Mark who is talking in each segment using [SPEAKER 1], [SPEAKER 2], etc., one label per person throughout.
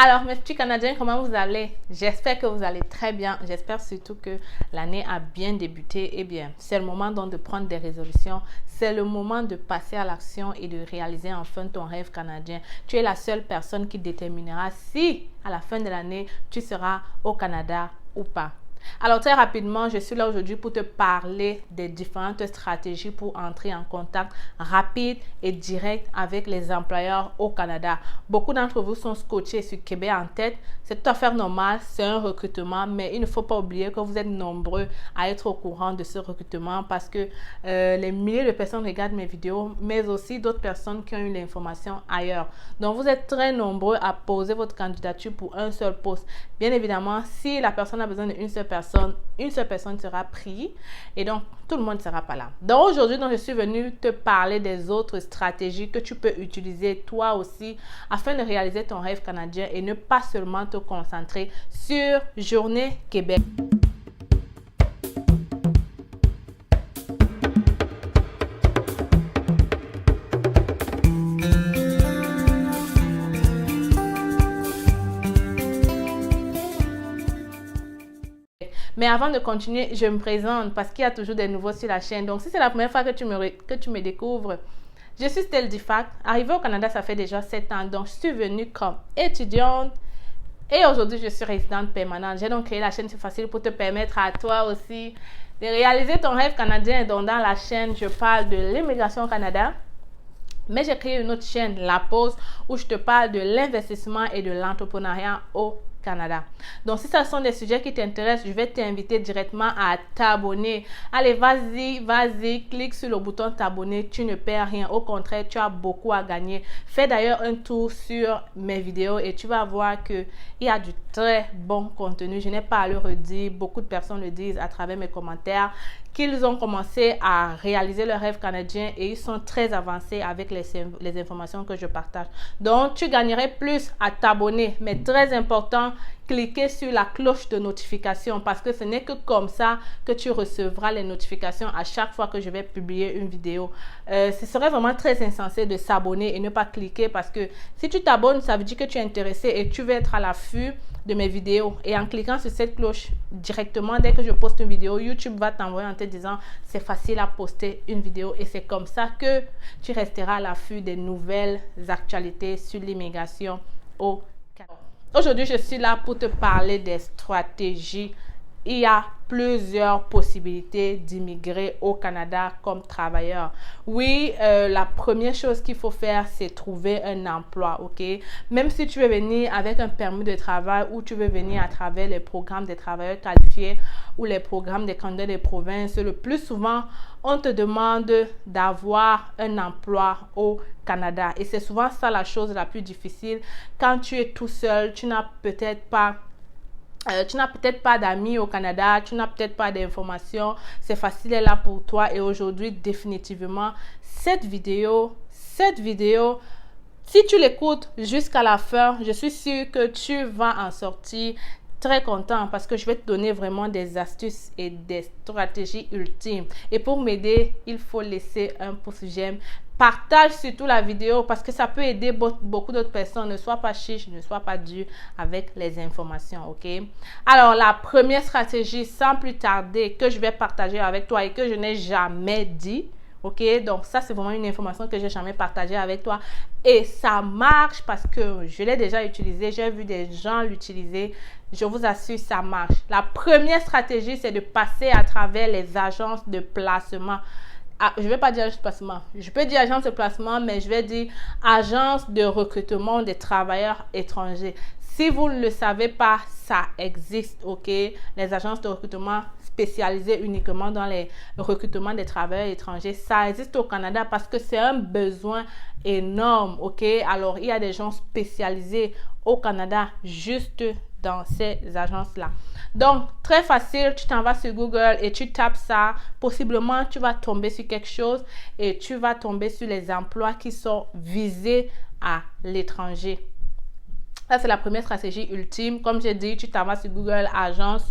[SPEAKER 1] Alors, mes petits Canadiens, comment vous allez? J'espère que vous allez très bien. J'espère surtout que l'année a bien débuté. Eh bien, c'est le moment donc de prendre des résolutions. C'est le moment de passer à l'action et de réaliser enfin ton rêve canadien. Tu es la seule personne qui déterminera si, à la fin de l'année, tu seras au Canada ou pas. Alors très rapidement, je suis là aujourd'hui pour te parler des différentes stratégies pour entrer en contact rapide et direct avec les employeurs au Canada. Beaucoup d'entre vous sont scotchés sur Québec en tête. C'est tout à fait normal, c'est un recrutement, mais il ne faut pas oublier que vous êtes nombreux à être au courant de ce recrutement parce que les milliers de personnes regardent mes vidéos, mais aussi d'autres personnes qui ont eu l'information ailleurs. Donc vous êtes très nombreux à poser votre candidature pour un seul poste. Bien évidemment, si la personne a besoin d'une seule personne sera prise et donc tout le monde ne sera pas là. Donc aujourd'hui, je suis venue te parler des autres stratégies que tu peux utiliser toi aussi afin de réaliser ton rêve canadien et ne pas seulement te concentrer sur Journée Québec. Mais avant de continuer, je me présente parce qu'il y a toujours des nouveaux sur la chaîne. Donc, si c'est la première fois que tu me découvres, je suis Stell Difac. Arrivée au Canada, ça fait déjà 7 ans. Donc, je suis venue comme étudiante et aujourd'hui, je suis résidente permanente. J'ai donc créé la chaîne C'est Facile pour te permettre à toi aussi de réaliser ton rêve canadien. Donc, dans la chaîne, je parle de l'immigration au Canada. Mais j'ai créé une autre chaîne, La Pause, où je te parle de l'investissement et de l'entrepreneuriat au Canada. Donc, si ce sont des sujets qui t'intéressent, je vais t'inviter directement à t'abonner. Allez, vas-y, clique sur le bouton t'abonner. Tu ne perds rien. Au contraire, tu as beaucoup à gagner. Fais d'ailleurs un tour sur mes vidéos et tu vas voir qu'il y a du très bon contenu. Je n'ai pas à le redire. Beaucoup de personnes le disent à travers mes commentaires qu'ils ont commencé à réaliser leur rêve canadien et ils sont très avancés avec les informations que je partage. Donc, tu gagnerais plus à t'abonner, mais très important, cliquez sur la cloche de notification parce que ce n'est que comme ça que tu recevras les notifications à chaque fois que je vais publier une vidéo. Ce serait vraiment très insensé de s'abonner et ne pas cliquer parce que si tu t'abonnes, ça veut dire que tu es intéressé et tu veux être à l'affût de mes vidéos. Et en cliquant sur cette cloche directement, dès que je poste une vidéo, YouTube va t'envoyer en te disant c'est facile à poster une vidéo et c'est comme ça que tu resteras à l'affût des nouvelles actualités sur l'immigration au Canada. Aujourd'hui, je suis là pour te parler des stratégies. Il y a plusieurs possibilités d'immigrer au Canada comme travailleur. Oui, la première chose qu'il faut faire, c'est trouver un emploi, ok? Même si tu veux venir avec un permis de travail ou tu veux venir à travers les programmes des travailleurs qualifiés ou les programmes des candidats des provinces, le plus souvent, on te demande d'avoir un emploi au Canada. Et c'est souvent ça la chose la plus difficile. Quand tu es tout seul, tu n'as peut-être pas d'amis au Canada, tu n'as peut-être pas d'informations, c'est facile là pour toi et aujourd'hui définitivement cette vidéo, si tu l'écoutes jusqu'à la fin, je suis sûre que tu vas en sortir très content parce que je vais te donner vraiment des astuces et des stratégies ultimes. Et pour m'aider, il faut laisser un pouce j'aime. Partage surtout la vidéo parce que ça peut aider beaucoup d'autres personnes. Ne sois pas chiche, ne sois pas dur avec les informations, ok? Alors, la première stratégie, sans plus tarder, que je vais partager avec toi et que je n'ai jamais dit, ok? Donc, ça, c'est vraiment une information que je n'ai jamais partagée avec toi. Et ça marche parce que je l'ai déjà utilisé. J'ai vu des gens l'utiliser. Je vous assure, ça marche. La première stratégie, c'est de passer à travers les agences de placement. Je ne vais pas dire agence de placement. Je peux dire agence de placement, mais je vais dire agence de recrutement des travailleurs étrangers. Si vous ne le savez pas, ça existe, ok? Les agences de recrutement spécialisées uniquement dans les recrutements des travailleurs étrangers, ça existe au Canada parce que c'est un besoin énorme, ok? Alors, il y a des gens spécialisés au Canada juste dans ces agences-là. Donc, très facile, tu t'en vas sur Google et tu tapes ça. Possiblement, tu vas tomber sur quelque chose et tu vas tomber sur les emplois qui sont visés à l'étranger. Ça, c'est la première stratégie ultime. Comme j'ai dit, tu t'en vas sur Google, agence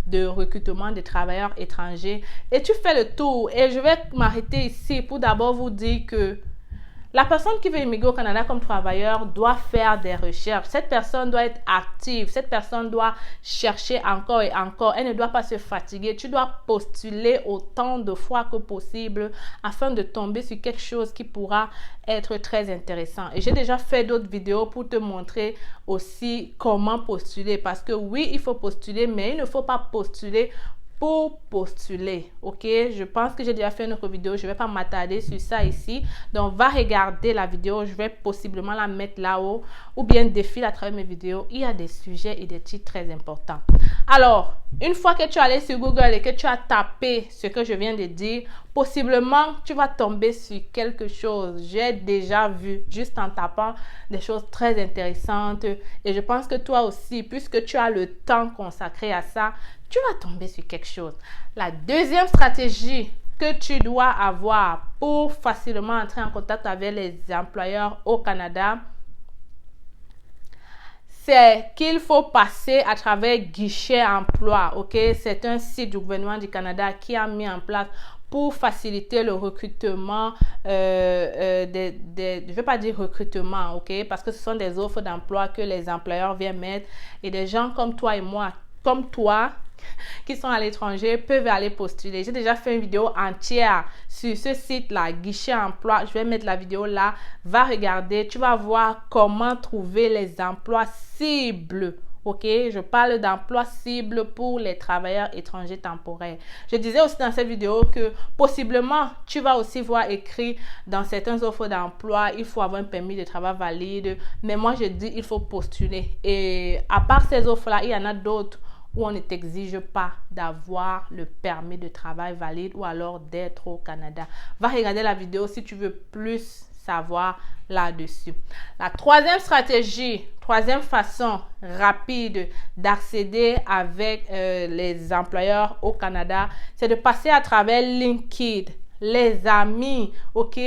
[SPEAKER 1] de recrutement des travailleurs étrangers et tu fais le tour. Et je vais m'arrêter ici pour d'abord vous dire que La personne qui veut immigrer au Canada comme travailleur doit faire des recherches. Cette personne doit être active. Cette personne doit chercher encore et encore. Elle ne doit pas se fatiguer. Tu dois postuler autant de fois que possible afin de tomber sur quelque chose qui pourra être très intéressant. Et j'ai déjà fait d'autres vidéos pour te montrer aussi comment postuler. Parce que oui, il faut postuler, mais il ne faut pas postuler pour postuler, ok? Je pense que j'ai déjà fait une autre vidéo, je ne vais pas m'attarder sur ça ici. Donc, va regarder la vidéo, je vais possiblement la mettre là-haut ou bien défile à travers mes vidéos. Il y a des sujets et des titres très importants. Alors, une fois que tu es allé sur Google et que tu as tapé ce que je viens de dire, possiblement, tu vas tomber sur quelque chose. J'ai déjà vu, juste en tapant, des choses très intéressantes. Et je pense que toi aussi, puisque tu as le temps consacré à ça, tu vas tomber sur quelque chose. La deuxième stratégie que tu dois avoir pour facilement entrer en contact avec les employeurs au Canada, c'est qu'il faut passer à travers Guichet Emploi. Ok, c'est un site du gouvernement du Canada qui a mis en place pour faciliter le recrutement, je ne vais pas dire recrutement, ok, parce que ce sont des offres d'emploi que les employeurs viennent mettre et des gens comme toi et moi, comme toi, qui sont à l'étranger peuvent aller postuler. J'ai déjà fait une vidéo entière sur ce site-là, Guichet Emploi. Je vais mettre la vidéo là. Va regarder. Tu vas voir comment trouver les emplois cibles. Ok, je parle d'emplois cibles pour les travailleurs étrangers temporaires. Je disais aussi dans cette vidéo que possiblement, tu vas aussi voir écrit dans certaines offres d'emploi, il faut avoir un permis de travail valide. Mais moi, je dis, il faut postuler. Et à part ces offres-là, il y en a d'autres où on ne t'exige pas d'avoir le permis de travail valide ou alors d'être au Canada. Va regarder la vidéo si tu veux plus savoir là-dessus. La troisième stratégie, troisième façon rapide d'accéder avec les employeurs au Canada, c'est de passer à travers LinkedIn. Les amis, ok?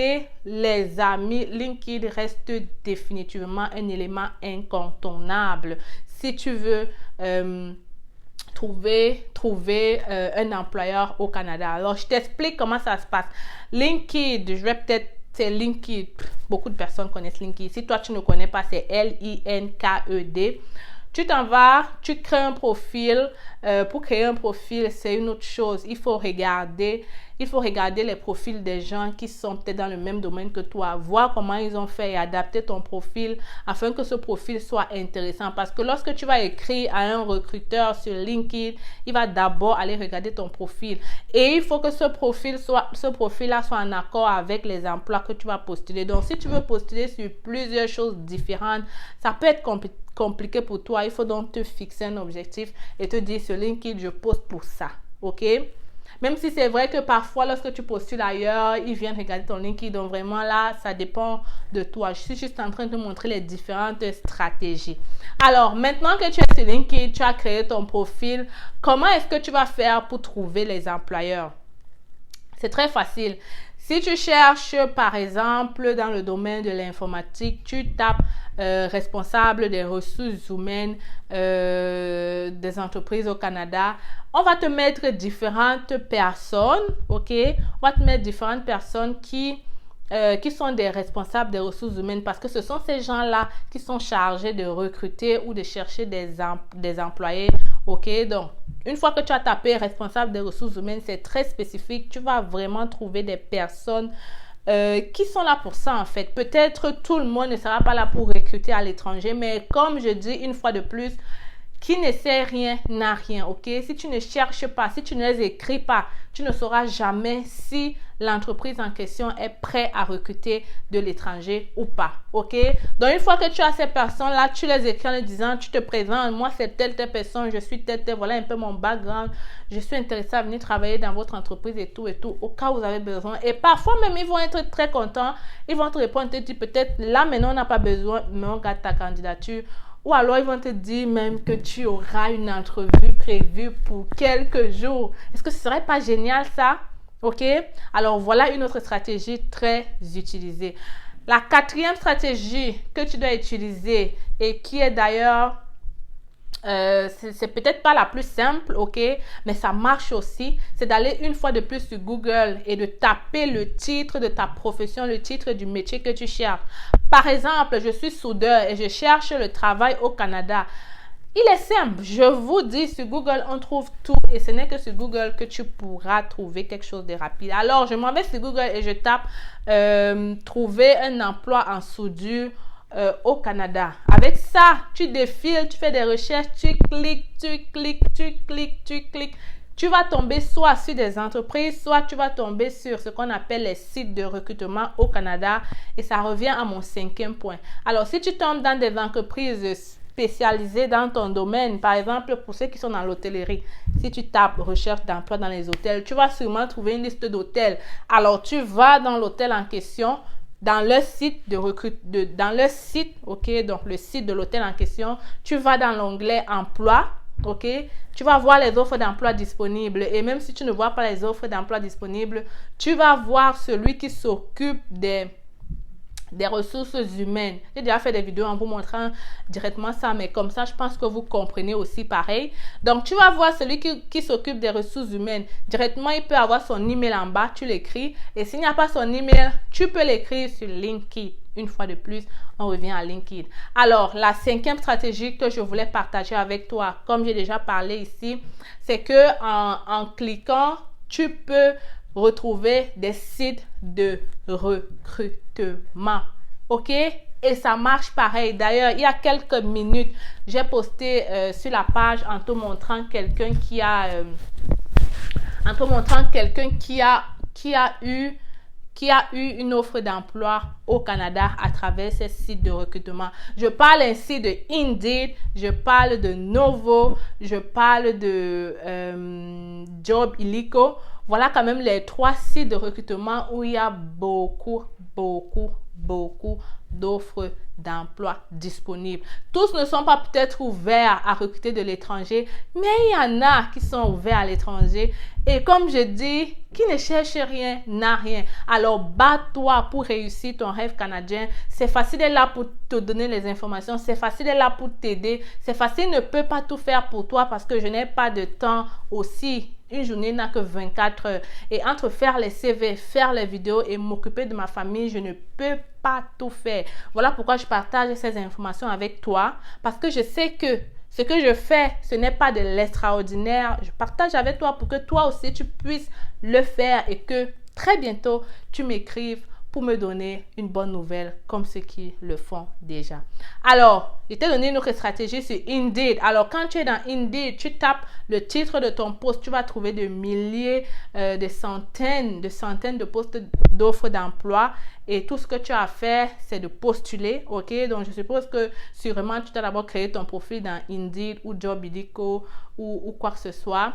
[SPEAKER 1] Les amis, LinkedIn reste définitivement un élément incontournable. Si tu veux trouver un employeur au Canada. Alors, je t'explique comment ça se passe. LinkedIn, c'est LinkedIn. Beaucoup de personnes connaissent LinkedIn. Si toi, tu ne connais pas, c'est LINKED. Tu t'en vas, tu crées un profil. Pour créer un profil, c'est une autre chose. Il faut regarder les profils des gens qui sont peut-être dans le même domaine que toi. Voir comment ils ont fait et adapter ton profil afin que ce profil soit intéressant. Parce que lorsque tu vas écrire à un recruteur sur LinkedIn, il va d'abord aller regarder ton profil. Et il faut que ce profil-là soit en accord avec les emplois que tu vas postuler. Donc, si tu veux postuler sur plusieurs choses différentes, ça peut être compliqué pour toi. Il faut donc te fixer un objectif et te dire sur LinkedIn, je poste pour ça. Ok? Même si c'est vrai que parfois, lorsque tu postules ailleurs, ils viennent regarder ton LinkedIn. Donc, vraiment, là, ça dépend de toi. Je suis juste en train de te montrer les différentes stratégies. Alors, maintenant que tu es sur LinkedIn, tu as créé ton profil, comment est-ce que tu vas faire pour trouver les employeurs? C'est très facile. Si tu cherches, par exemple, dans le domaine de l'informatique, tu tapes responsable des ressources humaines des entreprises au Canada. On va te mettre différentes personnes, ok? On va te mettre différentes personnes qui sont des responsables des ressources humaines parce que ce sont ces gens-là qui sont chargés de recruter ou de chercher des employés, ok? Donc, une fois que tu as tapé responsable des ressources humaines, c'est très spécifique. Tu vas vraiment trouver des personnes qui sont là pour ça en fait. Peut-être tout le monde ne sera pas là pour recruter à l'étranger, mais comme je dis une fois de plus, qui ne sait rien n'a rien, ok? Si tu ne cherches pas, si tu ne les écris pas, tu ne sauras jamais si l'entreprise en question est prête à recruter de l'étranger ou pas, ok? Donc, une fois que tu as ces personnes-là, tu les écris en disant, tu te présentes, moi c'est telle personne, je suis telle, voilà un peu mon background, je suis intéressée à venir travailler dans votre entreprise et tout, au cas où vous avez besoin. Et parfois même, ils vont être très contents, ils vont te répondre, te dire peut-être là maintenant on n'a pas besoin, mais on garde ta candidature. Ou alors, ils vont te dire même que tu auras une entrevue prévue pour quelques jours. Est-ce que ce serait pas génial ça? Ok? Alors, voilà une autre stratégie très utilisée. La quatrième stratégie que tu dois utiliser et qui est d'ailleurs c'est peut-être pas la plus simple, ok, mais ça marche aussi. C'est d'aller une fois de plus sur Google et de taper le titre de ta profession, le titre du métier que tu cherches. Par exemple, je suis soudeur et je cherche le travail au Canada. Il est simple, je vous dis, sur Google, on trouve tout et ce n'est que sur Google que tu pourras trouver quelque chose de rapide. Alors, je m'en vais sur Google et je tape trouver un emploi en soudure au Canada. Avec ça, tu défiles, tu fais des recherches, tu cliques. Tu vas tomber soit sur des entreprises, soit tu vas tomber sur ce qu'on appelle les sites de recrutement au Canada et ça revient à mon 5e point. Alors, si tu tombes dans des entreprises spécialisées dans ton domaine, par exemple, pour ceux qui sont dans l'hôtellerie, si tu tapes recherche d'emploi dans les hôtels, tu vas sûrement trouver une liste d'hôtels. Alors, tu vas dans l'hôtel en question, dans le site dans le site, ok, donc le site de l'hôtel en question, tu vas dans l'onglet emploi, ok, tu vas voir les offres d'emploi disponibles et même si tu ne vois pas les offres d'emploi disponibles, tu vas voir celui qui s'occupe des ressources humaines. J'ai déjà fait des vidéos en vous montrant directement ça, mais comme ça, je pense que vous comprenez aussi pareil. Donc, tu vas voir celui qui s'occupe des ressources humaines. Directement, il peut avoir son email en bas, tu l'écris. Et s'il n'y a pas son email, tu peux l'écrire sur LinkedIn. Une fois de plus, on revient à LinkedIn. Alors, la 5e stratégie que je voulais partager avec toi, comme j'ai déjà parlé ici, c'est que en cliquant, tu peux retrouver des sites de recrutement. OK? Et ça marche pareil. D'ailleurs, il y a quelques minutes, j'ai posté sur la page en te montrant quelqu'un qui a eu une offre d'emploi au Canada à travers ces sites de recrutement. Je parle ainsi de Indeed, je parle de Novo, je parle de Job Illico. Voilà quand même les 3 sites de recrutement où il y a beaucoup d'offres d'emploi disponibles. Tous ne sont pas peut-être ouverts à recruter de l'étranger, mais il y en a qui sont ouverts à l'étranger. Et comme je dis, qui ne cherche rien n'a rien. Alors, bats-toi pour réussir ton rêve canadien. C'est facile d'être là pour te donner les informations. C'est facile d'être là pour t'aider. C'est facile, ne peut pas tout faire pour toi parce que je n'ai pas de temps aussi. Une journée n'a que 24 heures. Et entre faire les CV, faire les vidéos et m'occuper de ma famille, je ne peux pas tout faire. Voilà pourquoi je partage ces informations avec toi. Parce que je sais que ce que je fais, ce n'est pas de l'extraordinaire. Je partage avec toi pour que toi aussi, tu puisses le faire et que très bientôt, tu m'écrives pour me donner une bonne nouvelle comme ceux qui le font déjà. Alors, je t'ai donné une autre stratégie sur Indeed. Alors, quand tu es dans Indeed, tu tapes le titre de ton poste, tu vas trouver des milliers, des centaines de postes d'offres d'emploi. Et tout ce que tu as à faire, c'est de postuler, ok? Donc, je suppose que sûrement, tu as d'abord créé ton profil dans Indeed ou Job Illico ou quoi que ce soit.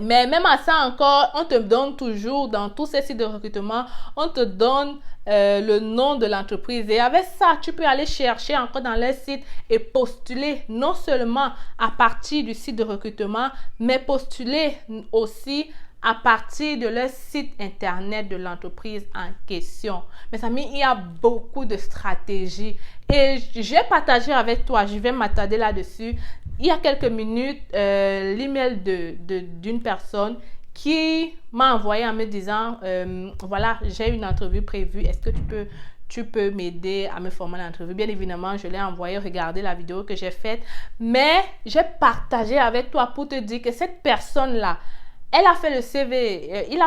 [SPEAKER 1] Mais même à ça encore, on te donne toujours, dans tous ces sites de recrutement, on te donne le nom de l'entreprise. Et avec ça, tu peux aller chercher encore dans les sites et postuler non seulement à partir du site de recrutement, mais postuler aussi à partir de leur site internet de l'entreprise en question. Mes amis, il y a beaucoup de stratégies et je vais partager avec toi, je vais m'attarder là-dessus. Il y a quelques minutes, l'email d'une personne qui m'a envoyé en me disant, voilà, j'ai une entrevue prévue, est-ce que tu peux m'aider à me former à l'entrevue? Bien évidemment, je l'ai envoyé regarder la vidéo que j'ai faite, mais j'ai partagé avec toi pour te dire que cette personne-là, il a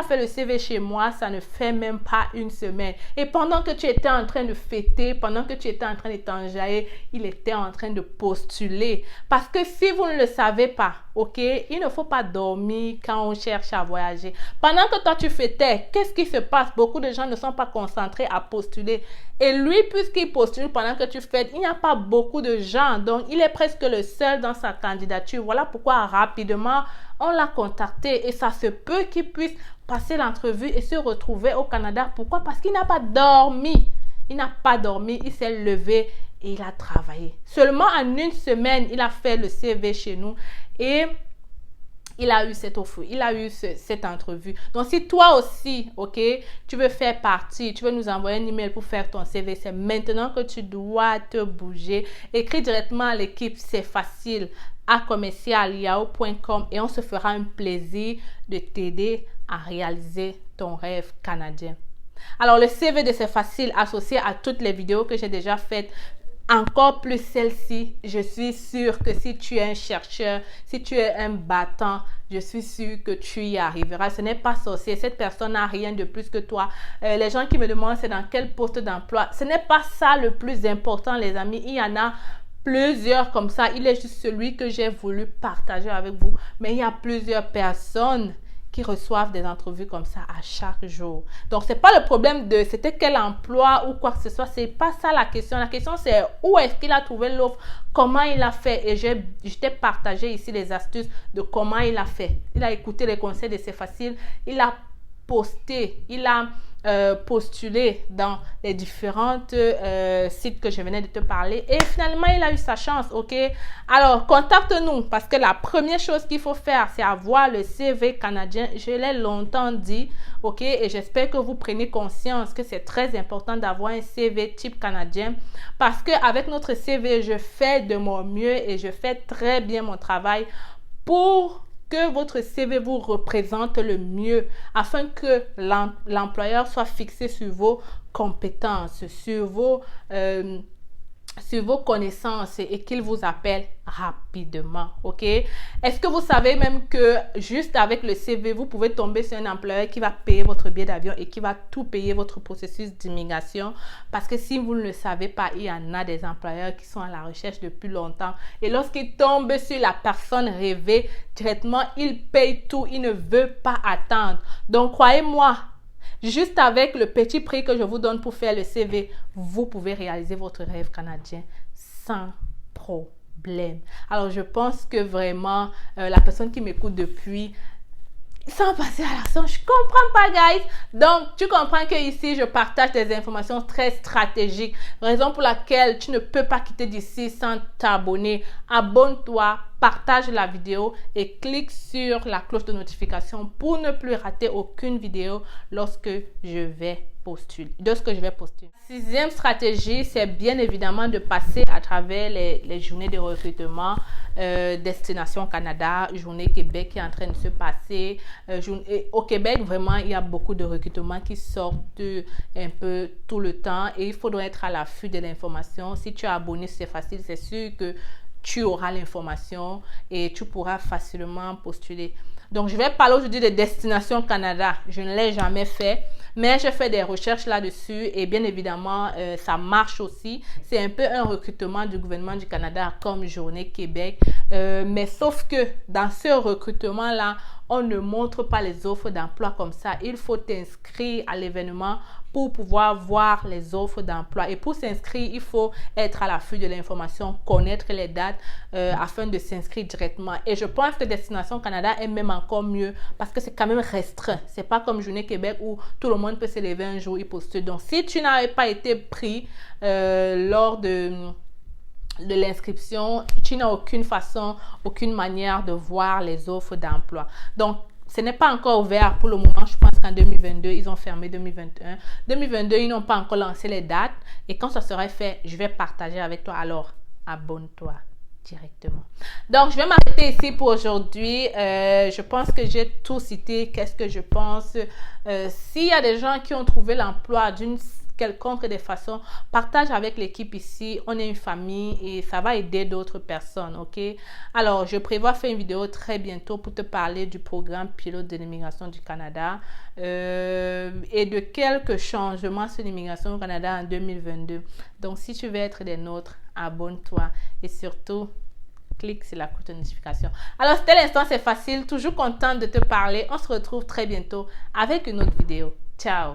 [SPEAKER 1] fait le CV chez moi, ça ne fait même pas une semaine. Et pendant que tu étais en train de fêter, pendant que tu étais en train de t'enjailler, il était en train de postuler. Parce que si vous ne le savez pas, ok, il ne faut pas dormir quand on cherche à voyager. Pendant que toi tu fêtais, qu'est-ce qui se passe? Beaucoup de gens ne sont pas concentrés à postuler. Et lui, puisqu'il postule pendant que tu fêtes, il n'y a pas beaucoup de gens. Donc, il est presque le seul dans sa candidature. Voilà pourquoi rapidement, on l'a contacté et ça se peut qu'il puisse passer l'entrevue et se retrouver au Canada. Pourquoi? Parce qu'il n'a pas dormi. Il n'a pas dormi, il s'est levé et il a travaillé. Seulement en une semaine, il a fait le CV chez nous et il a eu cette offre, il a eu cette entrevue. Donc, si toi aussi, ok, tu veux faire partie, tu veux nous envoyer un email pour faire ton CV, c'est maintenant que tu dois te bouger. Écris directement à l'équipe, c'est facile, à commercial.yahoo.com et on se fera un plaisir de t'aider à réaliser ton rêve canadien. Alors, le CV de C'est Facile associé à toutes les vidéos que j'ai déjà faites, encore plus celle-ci, je suis sûre que si tu es un chercheur, si tu es un battant, je suis sûre que tu y arriveras. Ce n'est pas sorcier, cette personne n'a rien de plus que toi. Les gens qui me demandent c'est dans quel poste d'emploi. Ce n'est pas ça le plus important, les amis. Il y en a plusieurs comme ça. Il est juste celui que j'ai voulu partager avec vous. Mais il y a plusieurs personnes qui reçoivent des entrevues comme ça à chaque jour. Donc, c'est pas le problème de c'était quel emploi ou quoi que ce soit. C'est pas ça la question. La question, c'est où est-ce qu'il a trouvé l'offre, comment il a fait. Et je t'ai partagé ici les astuces de comment il a fait. Il a écouté les conseils de C'est Facile. Il a posté, il a postulé dans les différentes sites que je venais de te parler et finalement il a eu sa chance, ok? Alors contacte-nous parce que la première chose qu'il faut faire c'est avoir le CV canadien. Je l'ai longtemps dit, ok? Et j'espère que vous prenez conscience que c'est très important d'avoir un CV type canadien parce qu'avec notre CV je fais de mon mieux et je fais très bien mon travail pour que votre CV vous représente le mieux afin que l'employeur soit fixé sur vos compétences, sur vos connaissances et qu'il vous appelle rapidement, ok? Est-ce que vous savez même que juste avec le CV, vous pouvez tomber sur un employeur qui va payer votre billet d'avion et qui va tout payer votre processus d'immigration? Parce que si vous ne le savez pas, il y en a des employeurs qui sont à la recherche depuis longtemps et lorsqu'ils tombent sur la personne rêvée, directement, ils payent tout, ils ne veulent pas attendre. Donc, croyez-moi, juste avec le petit prix que je vous donne pour faire le CV, vous pouvez réaliser votre rêve canadien sans problème. Alors, je pense que vraiment, la personne qui m'écoute depuis, sans passer à l'action, je comprends pas, guys. Donc, tu comprends que ici, je partage des informations très stratégiques. Raison pour laquelle tu ne peux pas quitter d'ici sans t'abonner. Abonne-toi, partage la vidéo et clique sur la cloche de notification pour ne plus rater aucune vidéo lorsque je vais postuler. Sixième stratégie, c'est bien évidemment de passer à travers les journées de recrutement. Destination Canada, Journée Québec qui est en train de se passer. Au Québec, vraiment, il y a beaucoup de recrutements qui sortent un peu tout le temps et il faudra être à l'affût de l'information. Si tu es abonné, c'est facile, c'est sûr que tu auras l'information et tu pourras facilement postuler. Donc, je vais parler aujourd'hui de Destination Canada. Je ne l'ai jamais fait, mais je fais des recherches là-dessus et bien évidemment, ça marche aussi. C'est un peu un recrutement du gouvernement du Canada comme Journée Québec. Mais sauf que dans ce recrutement-là, on ne montre pas les offres d'emploi comme ça. Il faut t'inscrire à l'événement pour pouvoir voir les offres d'emploi. Et pour s'inscrire, il faut être à l'affût de l'information, connaître les dates afin de s'inscrire directement. Et je pense que Destination Canada est même encore mieux parce que c'est quand même restreint. C'est pas comme Journée Québec où tout le monde peut se lever un jour et postuler. Donc, si tu n'avais pas été pris lors de l'inscription, tu n'as aucune façon, aucune manière de voir les offres d'emploi. Donc, ce n'est pas encore ouvert pour le moment. Je pense qu'en 2022, ils ont fermé 2021. 2022, ils n'ont pas encore lancé les dates. Et quand ça sera fait, je vais partager avec toi. Alors, abonne-toi directement. Donc, je vais m'arrêter ici pour aujourd'hui. Je pense que j'ai tout cité. Qu'est-ce que je pense? S'il y a des gens qui ont trouvé l'emploi d'une quelconque des façons, partage avec l'équipe ici. On est une famille et ça va aider d'autres personnes, ok? Alors, je prévois faire une vidéo très bientôt pour te parler du programme pilote de l'immigration du Canada et de quelques changements sur l'immigration au Canada en 2022. Donc, si tu veux être des nôtres, abonne-toi et surtout, clique sur la cloche de notification. Alors, c'était l'instant, c'est facile. Toujours contente de te parler. On se retrouve très bientôt avec une autre vidéo. Ciao!